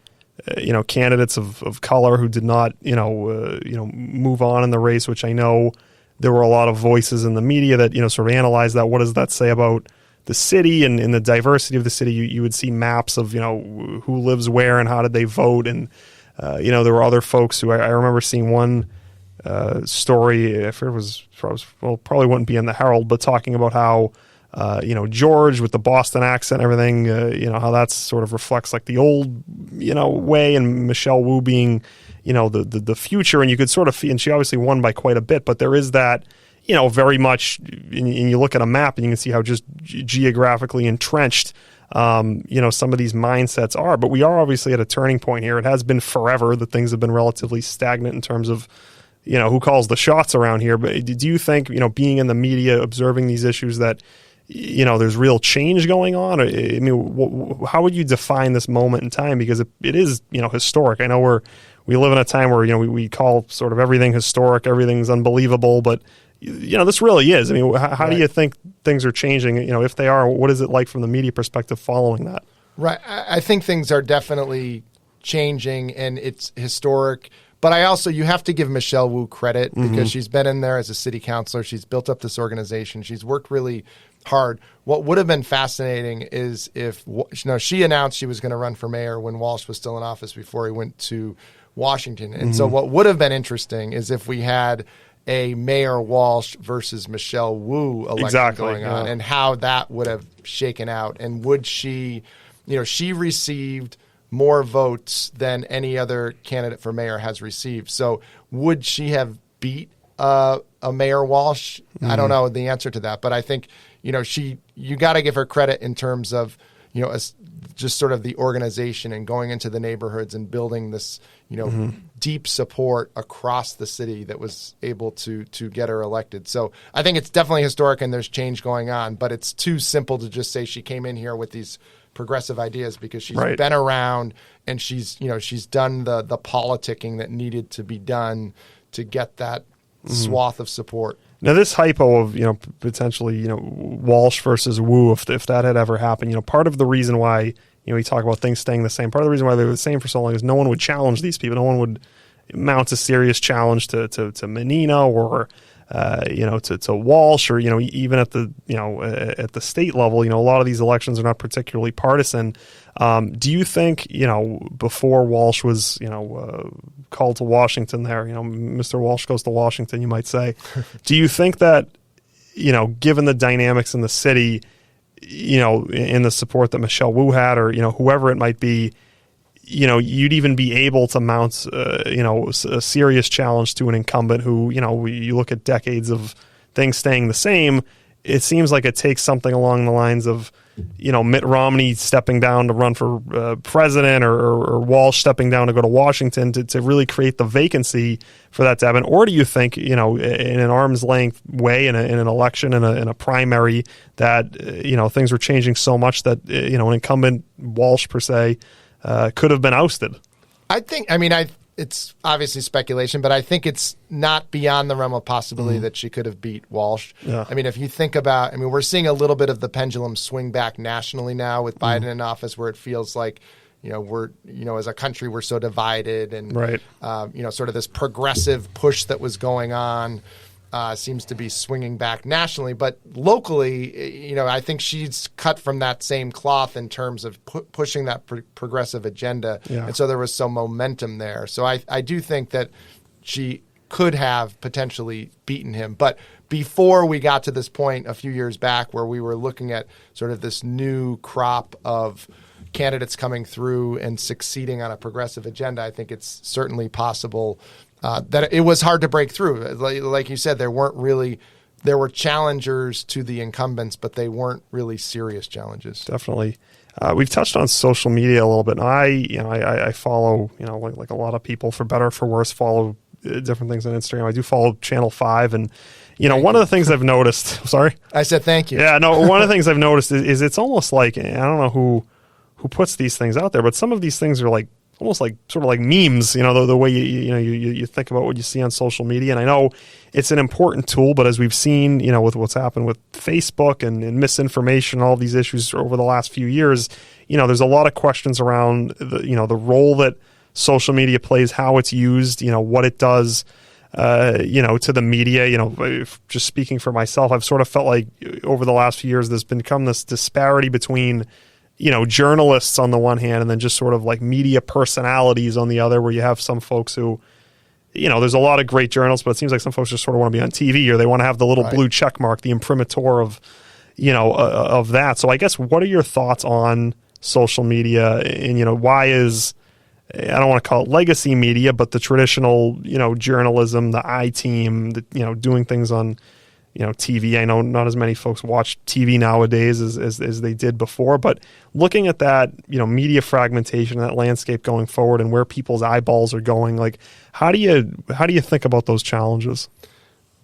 candidates of color who did not, move on in the race, which I know there were a lot of voices in the media that, sort of analyzed that. What does that say about the city and the diversity of the city? You would see maps of, who lives where and how did they vote. And, there were other folks who I remember seeing one story, I forget it was probably wouldn't be in the Herald, but talking about how, George with the Boston accent and everything, how that sort of reflects like the old, way, and Michelle Wu being, the future. And you could sort of, and she obviously won by quite a bit, but there is that, very much, and you look at a map and you can see how just geographically entrenched, some of these mindsets are. But we are obviously at a turning point here. It has been forever that things have been relatively stagnant in terms of, who calls the shots around here. But do you think, being in the media, observing these issues, that, there's real change going on? I mean, how would you define this moment in time? Because it is, historic. I know we live in a time where, we call sort of everything historic, everything's unbelievable, but this really is. I mean, how do you think things are changing? If they are, what is it like from the media perspective following that? Right. I think things are definitely changing and it's historic. But you have to give Michelle Wu credit because she's been in there as a city councilor. She's built up this organization. She's worked really hard. What would have been fascinating is if she announced she was going to run for mayor when Walsh was still in office before he went to Washington. And so what would have been interesting is if we had a Mayor Walsh versus Michelle Wu election going on and how that would have shaken out. And would she, she received more votes than any other candidate for mayor has received. So would she have beat a Mayor Walsh? I don't know the answer to that, but I think, you got to give her credit in terms of, just sort of the organization and going into the neighborhoods and building this, deep support across the city that was able to get her elected. So I think it's definitely historic and there's change going on, but it's too simple to just say she came in here with these progressive ideas because she's been around and she's done the politicking that needed to be done to get that swath of support. Now, this hypo of, potentially, Walsh versus Wu, if that had ever happened, part of the reason why, we talk about things staying the same, part of the reason why they were the same for so long is no one would challenge these people. No one would mount a serious challenge to Menino or, to Walsh or, even at the, at the state level, a lot of these elections are not particularly partisan. Do you think, before Walsh was, called to Washington there, Mr. Walsh goes to Washington, you might say, do you think that, given the dynamics in the city, in the support that Michelle Wu had or, whoever it might be, you'd even be able to mount, a serious challenge to an incumbent who, you look at decades of things staying the same, it seems like it takes something along the lines of, Mitt Romney stepping down to run for president or Walsh stepping down to go to Washington to really create the vacancy for that to happen? Or do you think, in an arm's length way in an election, in a primary that, things were changing so much that, an incumbent Walsh per se could have been ousted? It's obviously speculation, but I think it's not beyond the realm of possibility that she could have beat Walsh. Yeah. If you think about, we're seeing a little bit of the pendulum swing back nationally now with Biden in office, where it feels like, we're, as a country, we're so divided and, sort of this progressive push that was going on seems to be swinging back nationally. But locally, I think she's cut from that same cloth in terms of pushing that progressive agenda. Yeah. And so there was some momentum there. So I do think that she could have potentially beaten him. But before we got to this point a few years back where we were looking at sort of this new crop of candidates coming through and succeeding on a progressive agenda, I think it's certainly possible that it was hard to break through. Like you said, there were challengers to the incumbents, but they weren't really serious challenges. Definitely. We've touched on social media a little bit. And I follow, like a lot of people, for better or for worse, follow different things on Instagram. I do follow Channel 5 and, one of the things I've noticed, sorry? I said thank you. Yeah, no, one of the things I've noticed is it's almost like, I don't know who puts these things out there, but some of these things are like, almost like sort of like memes, the way you think about what you see on social media. And I know it's an important tool, but as we've seen, with what's happened with Facebook and misinformation, all these issues over the last few years, there's a lot of questions around the role that social media plays, how it's used, what it does, to the media. Just speaking for myself, I've sort of felt like over the last few years, there's become this disparity between journalists on the one hand, and then just sort of like media personalities on the other, where you have some folks who, there's a lot of great journalists, but it seems like some folks just sort of want to be on TV, or they want to have the little blue check mark, the imprimatur of, of that. So I guess, what are your thoughts on social media and, why is, I don't want to call it legacy media, but the traditional, journalism, the I-team, doing things on, TV. I know not as many folks watch TV nowadays as they did before, but looking at that, media fragmentation, that landscape going forward, and where people's eyeballs are going, like, how do you think about those challenges?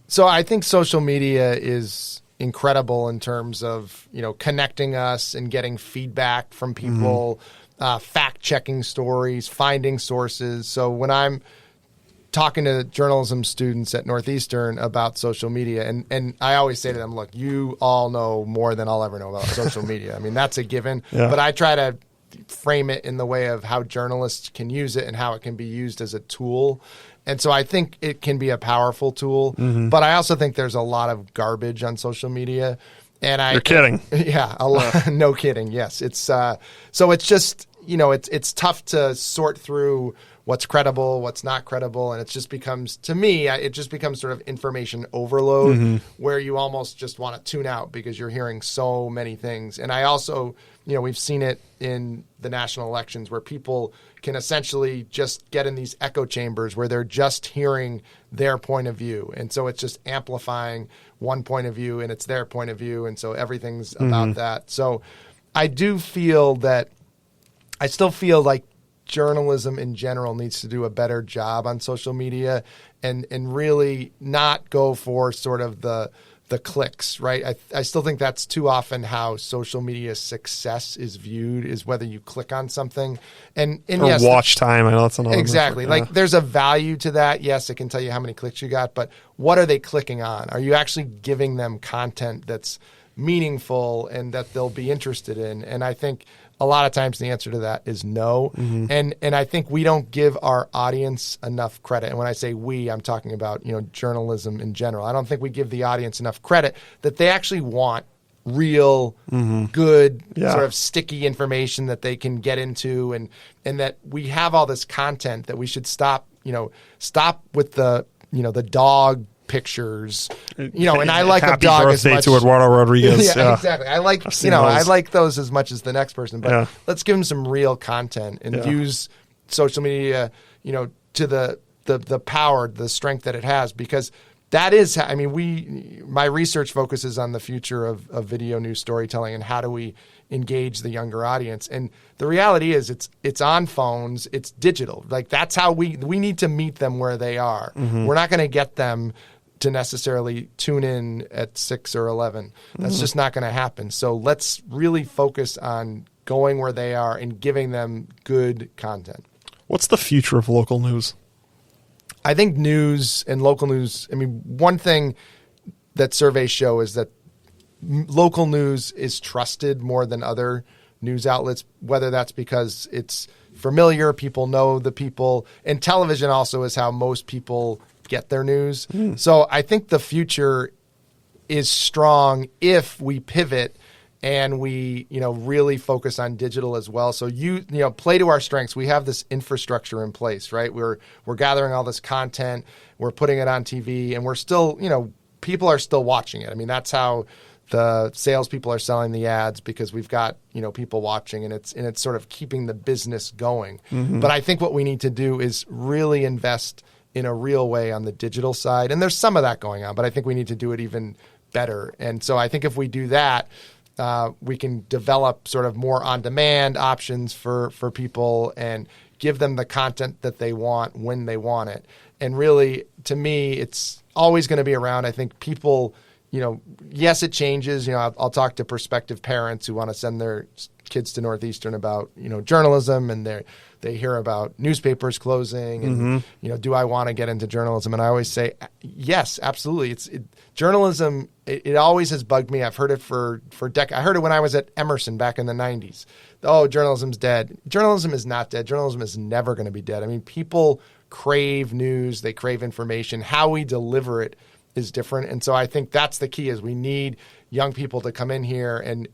So I think social media is incredible in terms of, connecting us and getting feedback from people, fact-checking stories, finding sources. So when I'm talking to journalism students at Northeastern about social media, and I always say to them, look, you all know more than I'll ever know about social media. I mean, that's a given. Yeah. But I try to frame it in the way of how journalists can use it and how it can be used as a tool. And so I think it can be a powerful tool. But I also think there's a lot of garbage on social media. And You're kidding. Yeah, a lot. No kidding. Yes. It's so it's just, it's tough to sort through what's credible, what's not credible. And it just becomes, to me, sort of information overload where you almost just want to tune out because you're hearing so many things. And I also, we've seen it in the national elections where people can essentially just get in these echo chambers where they're just hearing their point of view. And so it's just amplifying one point of view and it's their point of view. And so everything's about that. So I still feel like journalism in general needs to do a better job on social media and really not go for sort of the clicks, right? I still think that's too often how social media success is viewed, is whether you click on something or yes, watch time. I know that's another exactly. Like there's a value to that. Yes, it can tell you how many clicks you got, but what are they clicking on? Are you actually giving them content that's meaningful and that they'll be interested in? And I think a lot of times the answer to that is no. And I think we don't give our audience enough credit. And when I say we, I'm talking about, journalism in general. I don't think we give the audience enough credit that they actually want real, good, sort of sticky information that they can get into and that we have all this content that we should stop with the dog pictures, and I like a dog as much. Happy birthday to Eduardo Rodriguez. Yeah, exactly. I like, I like those as much as the next person, but let's give them some real content and use social media, to the power, the strength that it has, because that is, my research focuses on the future of video news storytelling and how do we engage the younger audience. And the reality is it's on phones, it's digital. Like that's how we need to meet them where they are. We're not going to get them to necessarily tune in at 6 or 11. That's just not going to happen. So let's really focus on going where they are and giving them good content. What's the future of local news? I think news and local news, one thing that surveys show is that local news is trusted more than other news outlets, whether that's because it's familiar, people know the people, and television also is how most people get their news. So I think the future is strong if we pivot and we, really focus on digital as well. So play to our strengths. We have this infrastructure in place, right? We're gathering all this content, we're putting it on TV, and we're still, people are still watching it. That's how the salespeople are selling the ads, because we've got, people watching, and it's sort of keeping the business going. But I think what we need to do is really invest in a real way on the digital side. And there's some of that going on, but I think we need to do it even better. And so I think if we do that, we can develop sort of more on-demand options for people and give them the content that they want when they want it. And really, to me, it's always going to be around. I think people, yes, it changes. I'll talk to prospective parents who want to send their kids to Northeastern about, journalism, and they hear about newspapers closing and, do I want to get into journalism? And I always say, yes, absolutely. Journalism, it always has bugged me. I've heard it for decades. I heard it when I was at Emerson back in the 90s. Oh, journalism's dead. Journalism is not dead. Journalism is never going to be dead. People crave news. They crave information. How we deliver it is different. And so I think that's the key, is we need young people to come in here and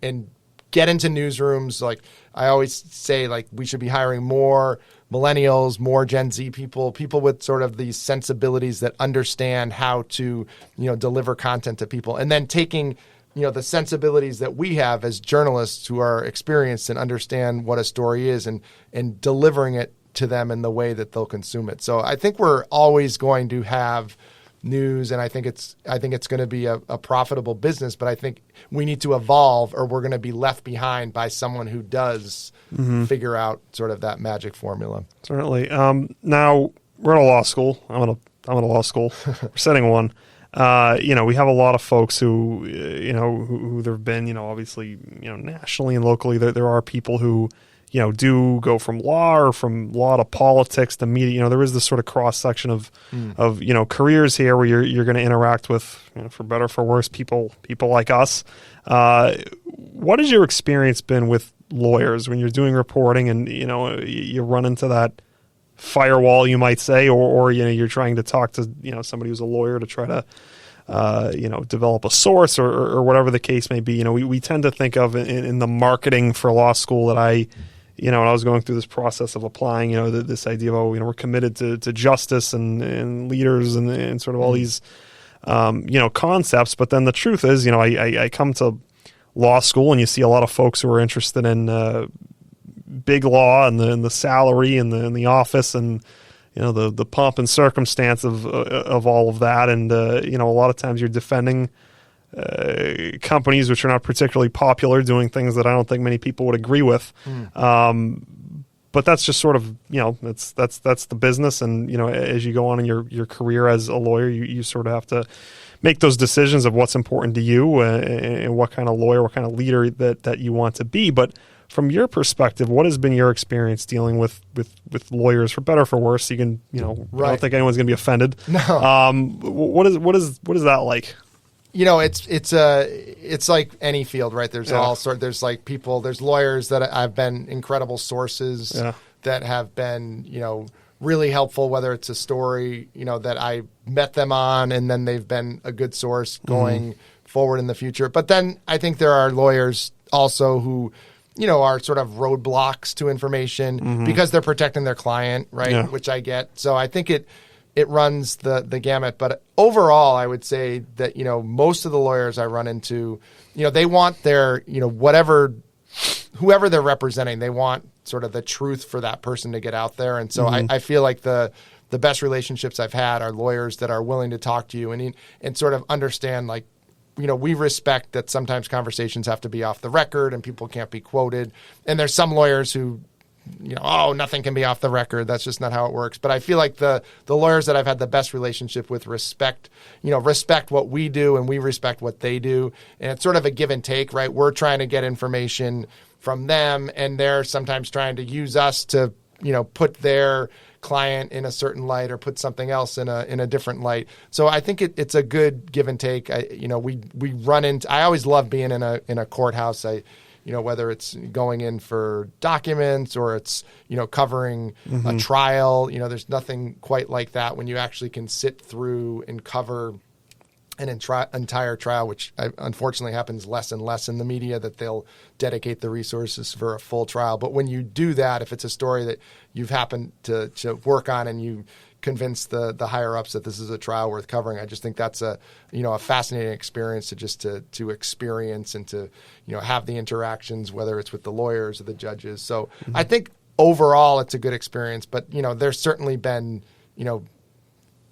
get into newsrooms. Like I always say, we should be hiring more millennials, more Gen Z people with sort of these sensibilities that understand how to, deliver content to people, and then taking, the sensibilities that we have as journalists who are experienced and understand what a story is and delivering it to them in the way that they'll consume it. So I think we're always going to have news, and I think it's going to be a profitable business, but I think we need to evolve, or we're going to be left behind by someone who does figure out sort of that magic formula. Certainly. Now we're in a law school. I'm in a law school. We're setting one. we have a lot of folks who, who there have been, obviously, nationally and locally, there are people who, do go from law or from law to politics to media. There is this sort of cross section of careers here where you're going to interact with, for better or for worse, people like us. What has your experience been with lawyers when you're doing reporting and, you run into that firewall, you might say, or you're trying to talk to, somebody who's a lawyer to try to, develop a source or whatever the case may be. We tend to think of in the marketing for law school that when I was going through this process of applying, this idea of, we're committed to justice and leaders and sort of all these, concepts. But then the truth is, I come to law school and you see a lot of folks who are interested in big law and the salary and the office and, the pomp and circumstance of all of that. And, a lot of times you're defending companies which are not particularly popular doing things that I don't think many people would agree with. But that's just sort of, that's the business. And, as you go on in your career as a lawyer, you sort of have to make those decisions of what's important to you and what kind of lawyer, what kind of leader that you want to be. But from your perspective, what has been your experience dealing with lawyers, for better or for worse? You can, I don't think anyone's going to be offended. No. What is that like? It's like any field, right? There's there's like people, there's lawyers that have been incredible sources that have been, really helpful, whether it's a story, that I met them on and then they've been a good source going forward in the future. But then I think there are lawyers also who, are sort of roadblocks to information because they're protecting their client, right? Yeah. Which I get. So I think it runs the gamut. But overall, I would say that, most of the lawyers I run into, they want their, whoever they're representing, they want sort of the truth for that person to get out there. And so I feel like the best relationships I've had are lawyers that are willing to talk to you and sort of understand, like, we respect that sometimes conversations have to be off the record and people can't be quoted. And there's some lawyers who, nothing can be off the record. That's just not how it works. But I feel like the lawyers that I've had the best relationship with respect what we do and we respect what they do. And it's sort of a give and take, right? We're trying to get information from them and they're sometimes trying to use us to, put their client in a certain light or put something else in a different light. So I think it's a good give and take. We run into, I always love being in a courthouse. Whether it's going in for documents or it's, covering a trial, there's nothing quite like that when you actually can sit through and cover an entire trial, which unfortunately happens less and less in the media, that they'll dedicate the resources for a full trial. But when you do that, if it's a story that you've happened to work on and you convince the higher ups that this is a trial worth covering, I just think that's a fascinating experience to experience and to have the interactions, whether it's with the lawyers or the judges. So I think overall it's a good experience, but there's certainly been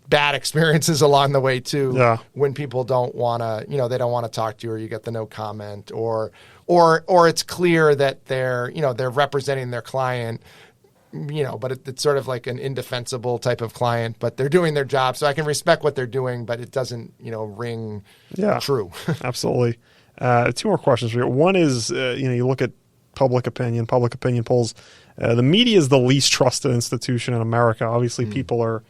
bad experiences along the way too, when people don't want to, they don't want to talk to you, or you get the no comment, or it's clear that they're representing their client, but it's sort of like an indefensible type of client, but they're doing their job. So I can respect what they're doing, but it doesn't, ring true. Absolutely. Two more questions for you. One is, you look at public opinion polls. The media is the least trusted institution in America. Obviously, people are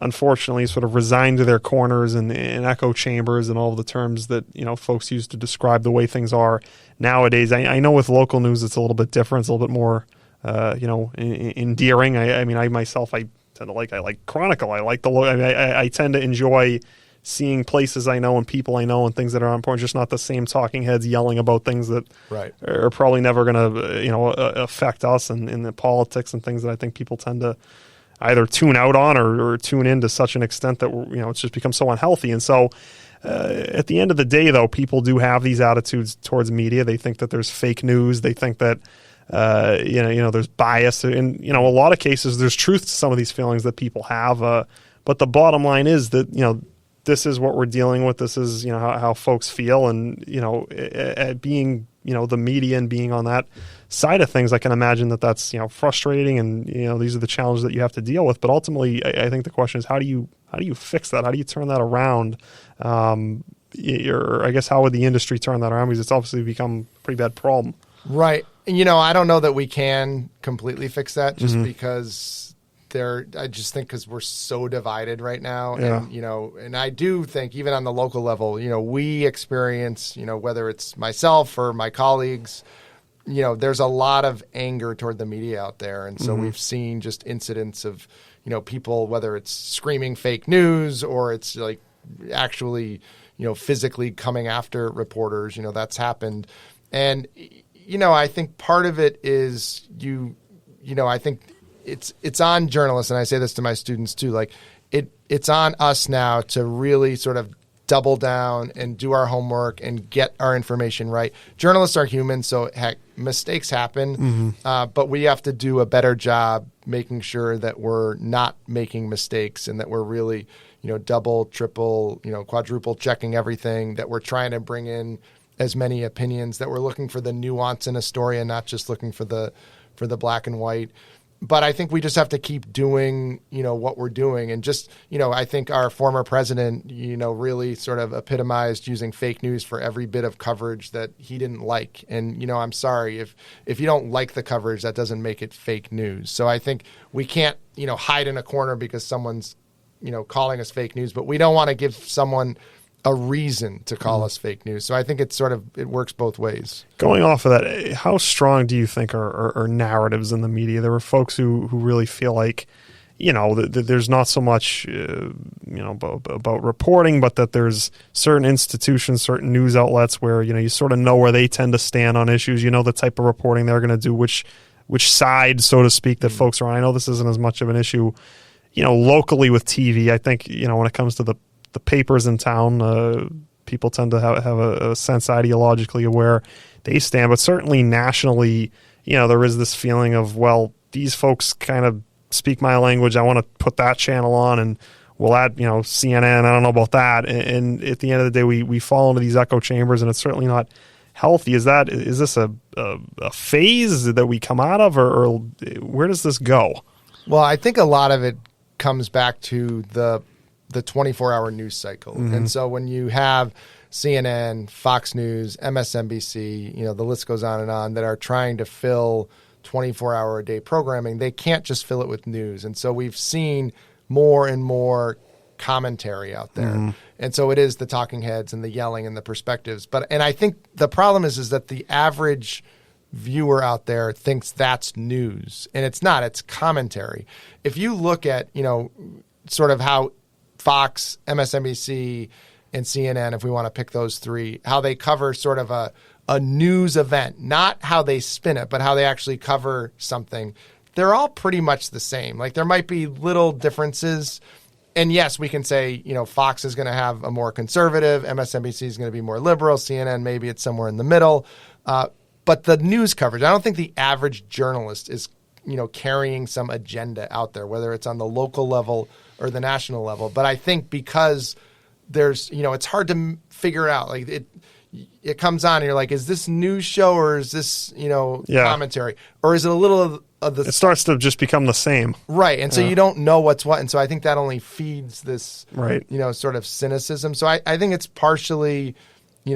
unfortunately sort of resigned to their corners and echo chambers and all of the terms that, folks use to describe the way things are nowadays. I know with local news, it's a little bit different. It's a little bit more, endearing. I myself, I like Chronicle. I like I tend to enjoy seeing places I know and people I know and things that are important, just not the same talking heads yelling about things that are probably never going to, affect us and in the politics and things that I think people tend to either tune out on or tune in to such an extent that, it's just become so unhealthy. And so at the end of the day, though, people do have these attitudes towards media. They think that there's fake news. They think that, there's bias. And, a lot of cases, there's truth to some of these feelings that people have. But the bottom line is that, this is what we're dealing with. This is, how folks feel. And, being, the media and being on that side of things, I can imagine that that's, frustrating. And, these are the challenges that you have to deal with. But ultimately, I think the question is, how do you how do you fix that? How do you turn that around? I guess how would the industry turn that around? Because it's obviously become a pretty bad problem. Right. I don't know that we can completely fix that just because I just think because we're so divided right now. Yeah. And I do think even on the local level, we experience, whether it's myself or my colleagues, there's a lot of anger toward the media out there. And so we've seen just incidents of, people, whether it's screaming fake news or it's like actually, physically coming after reporters, that's happened. And, I think part of it is I think it's on journalists, and I say this to my students too, like it's on us now to really sort of double down and do our homework and get our information right. Journalists are human, so heck, mistakes happen, but we have to do a better job making sure that we're not making mistakes and that we're really, double, triple, quadruple checking everything, that we're trying to bring in as many opinions, that we're looking for the nuance in a story and not just looking for the black and white. But I think we just have to keep doing, what we're doing. And just, I think our former president, really sort of epitomized using fake news for every bit of coverage that he didn't like. And, I'm sorry, if you don't like the coverage, that doesn't make it fake news. So I think we can't, hide in a corner because someone's, calling us fake news, but we don't want to give someone a reason to call us fake news. So I think it works both ways. Going off of that, how strong do you think are narratives in the media? There were folks who really feel like, there's not so much, about reporting, but that there's certain institutions, certain news outlets where, you sort of know where they tend to stand on issues, the type of reporting they're going to do, which side, so to speak, that folks are on. I know this isn't as much of an issue, locally with TV. I think, when it comes to the papers in town, people tend to have a sense ideologically of where they stand, but certainly nationally, there is this feeling of, well, these folks kind of speak my language. I want to put that channel on, and we'll add, CNN. I don't know about that. And at the end of the day, we fall into these echo chambers, and it's certainly not healthy. Is this a phase that we come out of, or where does this go? Well, I think a lot of it comes back to the 24-hour news cycle. And so when you have CNN, Fox News, MSNBC, the list goes on and on, that are trying to fill 24-hour-a-day programming, they can't just fill it with news. And so we've seen more and more commentary out there. And so it is the talking heads and the yelling and the perspectives. And I think the problem is that the average viewer out there thinks that's news, and it's not. It's commentary. If you look at, sort of how Fox, MSNBC, and CNN, if we want to pick those three, how they cover sort of a news event, not how they spin it, but how they actually cover something, they're all pretty much the same. Like, there might be little differences. And yes, we can say, Fox is going to have a more conservative, MSNBC is going to be more liberal, CNN, maybe it's somewhere in the middle. But the news coverage, I don't think the average journalist is, carrying some agenda out there, whether it's on the local level or the national level. But I think because there's, it's hard to figure out, like it comes on and you're like, is this news show or is this, commentary, or is it a little of the, it starts to just become the same. Right. And so you don't know what's what. And so I think that only feeds this, right, sort of cynicism. So I think it's partially,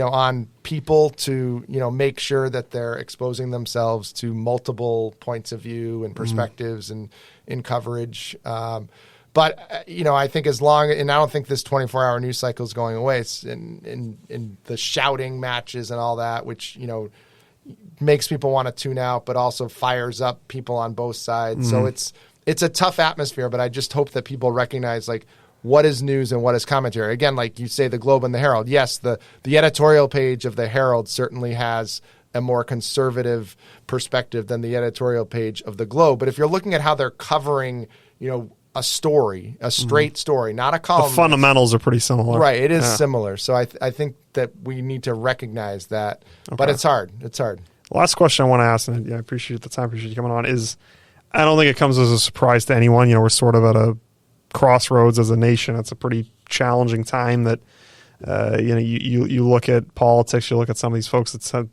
on people to, make sure that they're exposing themselves to multiple points of view and perspectives and in coverage. But, I think and I don't think this 24-hour news cycle is going away. It's in the shouting matches and all that, which, makes people want to tune out, but also fires up people on both sides. So it's a tough atmosphere, but I just hope that people recognize, like, what is news and what is commentary. Again, like you say, the Globe and the Herald. Yes, the editorial page of the Herald certainly has a more conservative perspective than the editorial page of the Globe. But if you're looking at how they're covering, a story, a straight story, not a column. The fundamentals are pretty similar. Right, it is similar. So I think that we need to recognize that. Okay. But it's hard. It's hard. Last question I want to ask, and I appreciate the time, appreciate you coming on, is I don't think it comes as a surprise to anyone. We're sort of at a crossroads as a nation. It's a pretty challenging time that, you look at politics, you look at some of these folks that have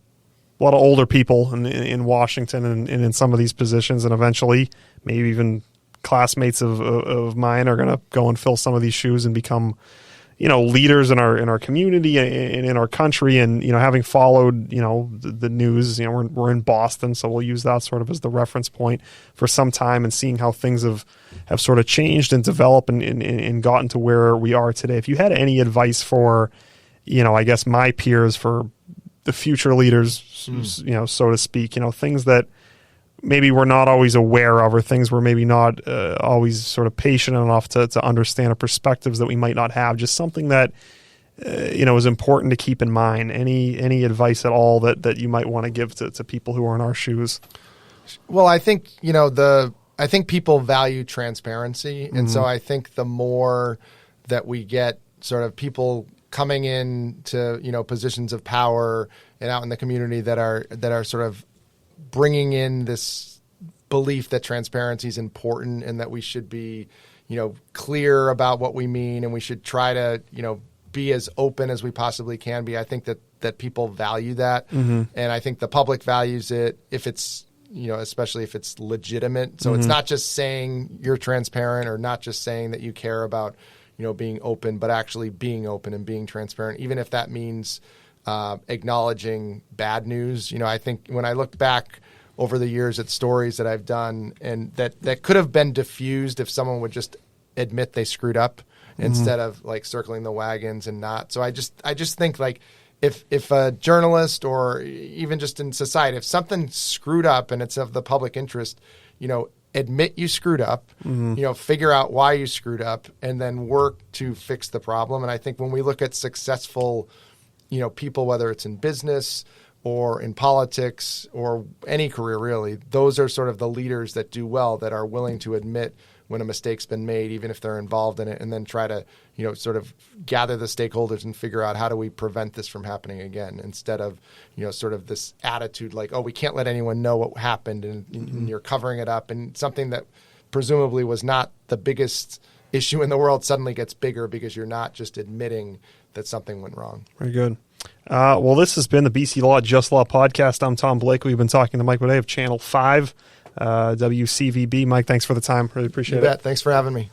a lot of older people in Washington and in some of these positions, and eventually maybe even classmates of mine are going to go and fill some of these shoes and become, leaders in our community and in our country. And, having followed, the news, we're in Boston, so we'll use that sort of as the reference point for some time, and seeing how things have sort of changed and developed and gotten to where we are today. If you had any advice for, I guess my peers, for the future leaders, so to speak, things that maybe we're not always aware of, or things we're maybe not always sort of patient enough to understand, or perspectives that we might not have, just something that is important to keep in mind. Any advice at all that you might want to give to people who are in our shoes? Well, I think I think people value transparency, and so I think the more that we get sort of people coming in to positions of power and out in the community that are sort of bringing in this belief that transparency is important, and that we should be, clear about what we mean, and we should try to, be as open as we possibly can be. I think that people value that, and I think the public values it if it's, especially if it's legitimate. So it's not just saying you're transparent, or not just saying that you care about, being open, but actually being open and being transparent, even if that means acknowledging bad news. I think when I look back over the years at stories that I've done, and that could have been diffused if someone would just admit they screwed up instead of like circling the wagons and not. So I just think like if a journalist, or even just in society, if something screwed up and it's of the public interest, admit you screwed up, figure out why you screwed up, and then work to fix the problem. And I think when we look at successful people, whether it's in business or in politics or any career really, those are sort of the leaders that do well, that are willing to admit when a mistake's been made, even if they're involved in it, and then try to, sort of gather the stakeholders and figure out how do we prevent this from happening again, instead of, sort of this attitude like, oh, we can't let anyone know what happened, and you're covering it up, and something that presumably was not the biggest issue in the world suddenly gets bigger because you're not just admitting that something went wrong. Very good. Well, this has been the BC Law Just Law podcast. I'm Tom Blakely. We've been talking to Mike Beaudet of Channel 5, WCVB. Mike, thanks for the time. Really appreciate it. Thanks for having me.